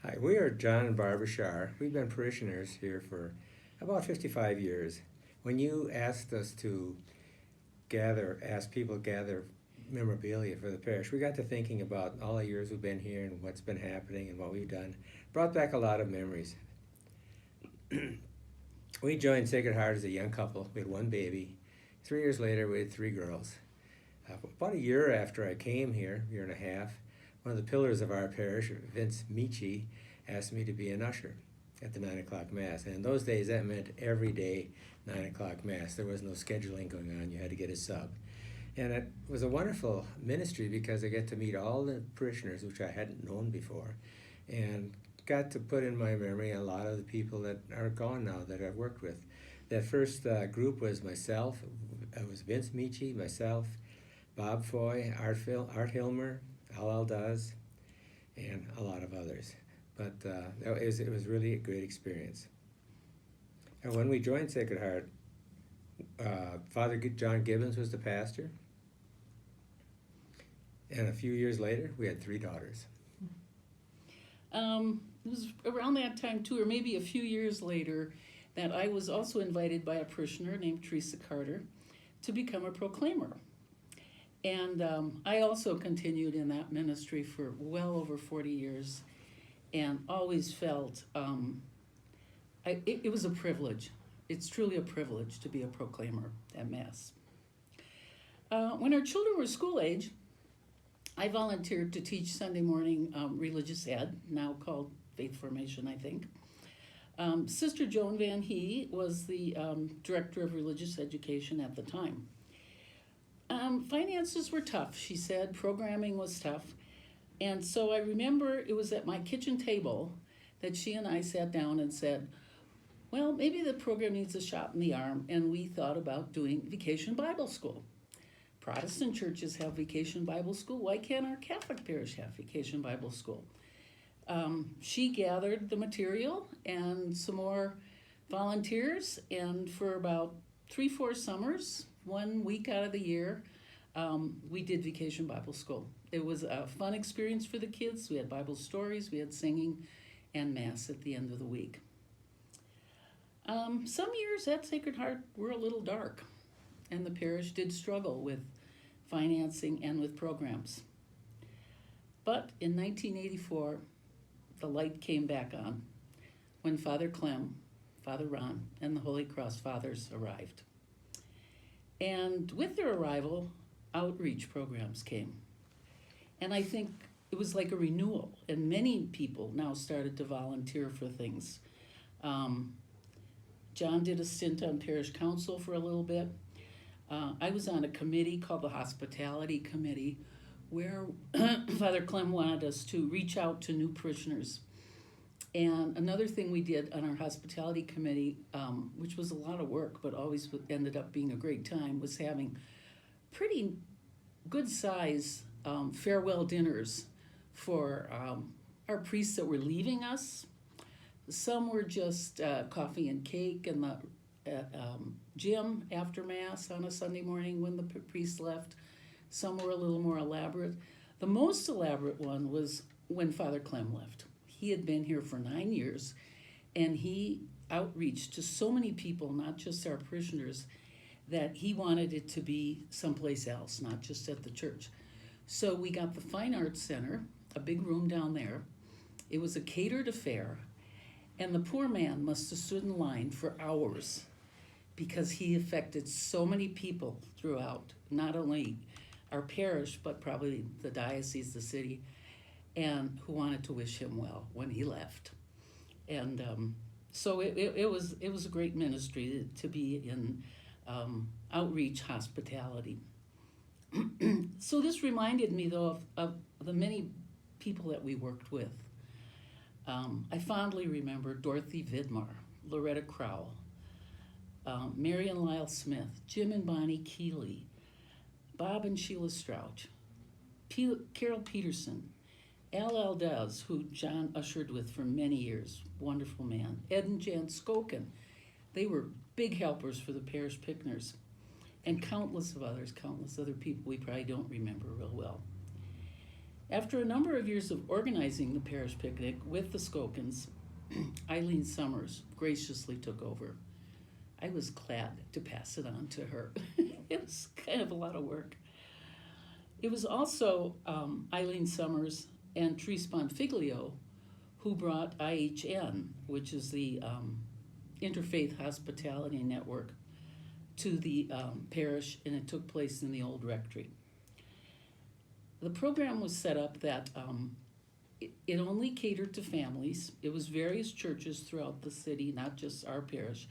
Hi, we are John and Barbara Scharrer. We've been parishioners here for about 55 years. When you asked us to ask people to gather memorabilia for the parish, we got to thinking about all the years we've been here and what's been happening and what we've done. Brought back a lot of memories. We joined Sacred Heart as a young couple. We had one baby. 3 years later, we had three girls. About a year after I came here, year and a half, one of the pillars of our parish, Vince Michi, asked me to be an usher at the 9 o'clock Mass. And in those days, that meant every day 9 o'clock Mass. There was no scheduling going on. You had to get a sub. And it was a wonderful ministry because I got to meet all the parishioners, which I hadn't known before, and got to put in my memory a lot of the people that are gone now that I've worked with. That first group was myself. It was Vince Michi, myself, Bob Foy, Art Hilmer, Al Daz, and a lot of others. But it was really a great experience. And when we joined Sacred Heart, Father John Gibbons was the pastor. And a few years later, we had three daughters. It was around that time too, or maybe a few years later, that I was also invited by a parishioner named Teresa Carter to become a proclaimer. And I also continued in that ministry for well over 40 years and always felt it was a privilege. It's truly a privilege to be a proclaimer at Mass. When our children were school age, I volunteered to teach Sunday morning religious ed, now called faith formation, I think. Sister Joan Van Hee was the director of religious education at the time. Finances were tough, she said. Programming was tough. And so I remember it was at my kitchen table that she and I sat down and said, well, maybe the program needs a shot in the arm. And we thought about doing Vacation Bible School. Protestant churches have Vacation Bible School. Why can't our Catholic parish have Vacation Bible School? She gathered the material and some more volunteers, and for about 3-4 summers, 1 week out of the year, we did Vacation Bible School. It was a fun experience for the kids. We had Bible stories, we had singing, and Mass at the end of the week. Some years at Sacred Heart were a little dark, and the parish did struggle with financing and with programs. But in 1984, the light came back on when Father Clem, Father Ron, and the Holy Cross Fathers arrived. And with their arrival, outreach programs came. And I think it was like a renewal, and many people now started to volunteer for things. John did a stint on parish council for a little bit. I was on a committee called the Hospitality Committee, where Father Clem wanted us to reach out to new parishioners. And another thing we did on our hospitality committee, which was a lot of work, but always ended up being a great time, was having pretty good size farewell dinners for our priests that were leaving us. Some were just coffee and cake in the gym after Mass on a Sunday morning when the priest left. Some were a little more elaborate. The most elaborate one was when Father Clem left. He had been here for 9 years, and he outreached to so many people, not just our parishioners, that he wanted it to be someplace else, not just at the church. So we got the Fine Arts Center, a big room down there. It was a catered affair, and the poor man must have stood in line for hours because he affected so many people throughout, not only our parish, but probably the diocese, the city, and who wanted to wish him well when he left. And so it was a great ministry to be in outreach hospitality. So this reminded me, though, of the many people that we worked with. I fondly remember Dorothy Vidmar, Loretta Crowell, Mary and Lyle Smith, Jim and Bonnie Keeley, Bob and Sheila Strouch, Carol Peterson, Al Aldez, who John ushered with for many years, wonderful man, Ed and Jan Skoken. They were big helpers for the parish Pickners, and countless other people we probably don't remember real well. After a number of years of organizing the parish picnic with the Skokins, Eileen Summers graciously took over. I was glad to pass it on to her. It was kind of a lot of work. It was also Eileen Summers and Therese Bonfiglio who brought IHN, which is the Interfaith Hospitality Network, to the parish, and it took place in the old rectory. The program was set up that it only catered to families. It was various churches throughout the city, not just our parish.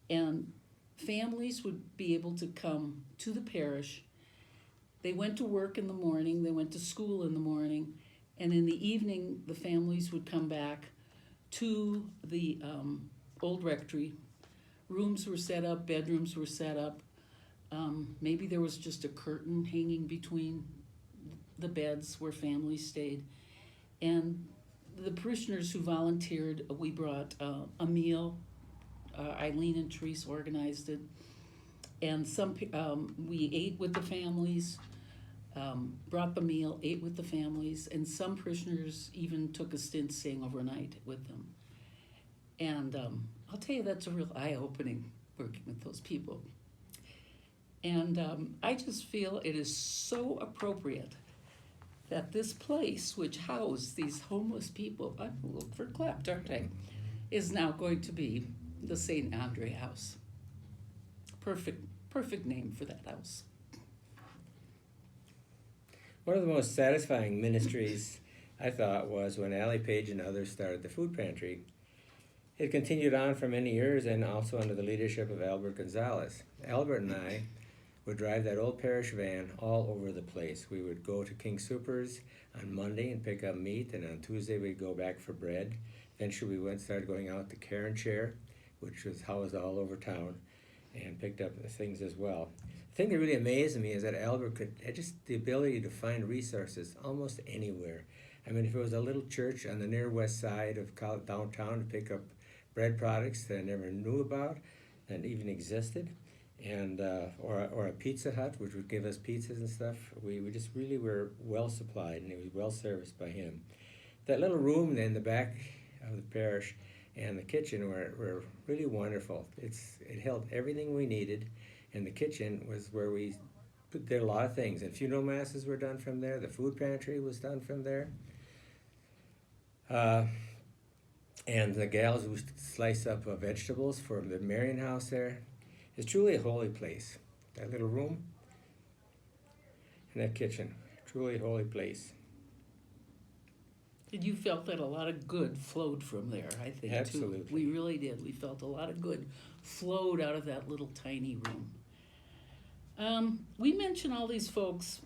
And families would be able to come to the parish. They went to work in the morning, they went to school in the morning, and in the evening, the families would come back to the old rectory. Rooms were set up, bedrooms were set up. Maybe there was just a curtain hanging between the beds where families stayed. And the parishioners who volunteered, we brought a meal. Eileen and Therese organized it. And we ate with the families, brought the meal, ate with the families, and some parishioners even took a stint staying overnight with them. And I'll tell you, that's a real eye-opening working with those people. And I just feel it is so appropriate that this place, which housed these homeless people, I'm a little verklempt, aren't I, is now going to be the St. Andre House. Perfect name for that house. One of the most satisfying ministries, I thought, was when Allie Page and others started the food pantry. It continued on for many years and also under the leadership of Albert Gonzalez. Albert and I would drive that old parish van all over the place. We would go to King Soopers on Monday and pick up meat, and on Tuesday we'd go back for bread. Eventually we started going out to Karen Chair, which was housed all over town, and picked up things as well. The thing that really amazed me is that Albert had just the ability to find resources almost anywhere. I mean, if it was a little church on the near west side of downtown to pick up bread products that I never knew about and even existed, and or a Pizza Hut, which would give us pizzas and stuff. We just really were well supplied, and it was well serviced by him. That little room in the back of the parish and the kitchen were really wonderful. It held everything we needed, and the kitchen was where we did a lot of things. And funeral masses were done from there. The food pantry was done from there. And the gals would slice up vegetables for the Marian house there. It's truly a holy place. That little room and that kitchen, truly a holy place. And you felt that a lot of good flowed from there, I think, Absolutely. too. We really did. We felt a lot of good flowed out of that little tiny room. We mention all these folks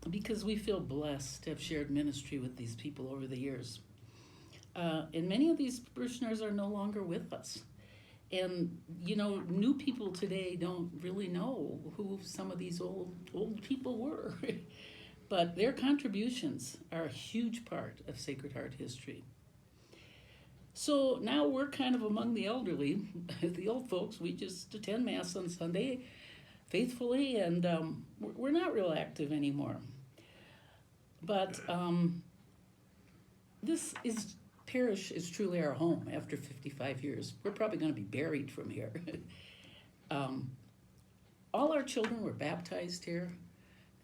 because we feel blessed to have shared ministry with these people over the years. And many of these parishioners are no longer with us. And, new people today don't really know who some of these old people were. But their contributions are a huge part of Sacred Heart history. So now we're kind of among the elderly, the old folks. We just attend Mass on Sunday faithfully, and we're not real active anymore. But this parish is truly our home after 55 years. We're probably going to be buried from here. All our children were baptized here.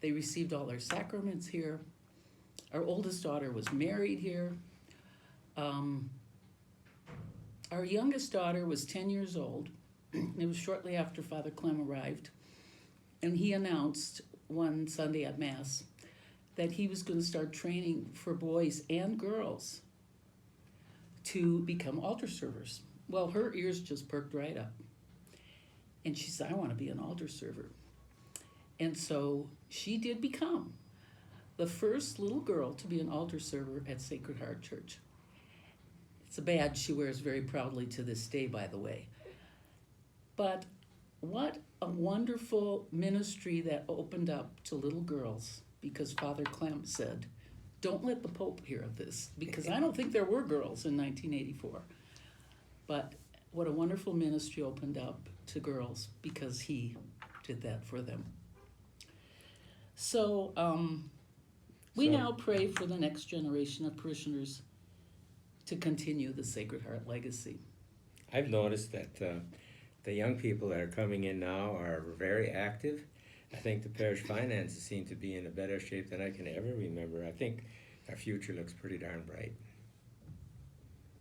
They received all their sacraments here. Our oldest daughter was married here. Our youngest daughter was 10 years old. It was shortly after Father Clem arrived. And he announced one Sunday at Mass that he was going to start training for boys and girls to become altar servers. Well, her ears just perked right up. And she said, I want to be an altar server. And so she did become the first little girl to be an altar server at Sacred Heart Church. It's a badge she wears very proudly to this day, by the way. But what a wonderful ministry that opened up to little girls, because Father Clem said, don't let the Pope hear of this, because I don't think there were girls in 1984. But what a wonderful ministry opened up to girls because he did that for them. So We So- now pray for the next generation of parishioners to continue the Sacred Heart legacy. I've noticed that the young people that are coming in now are very active. I think the parish finances seem to be in a better shape than I can ever remember. I think our future looks pretty darn bright.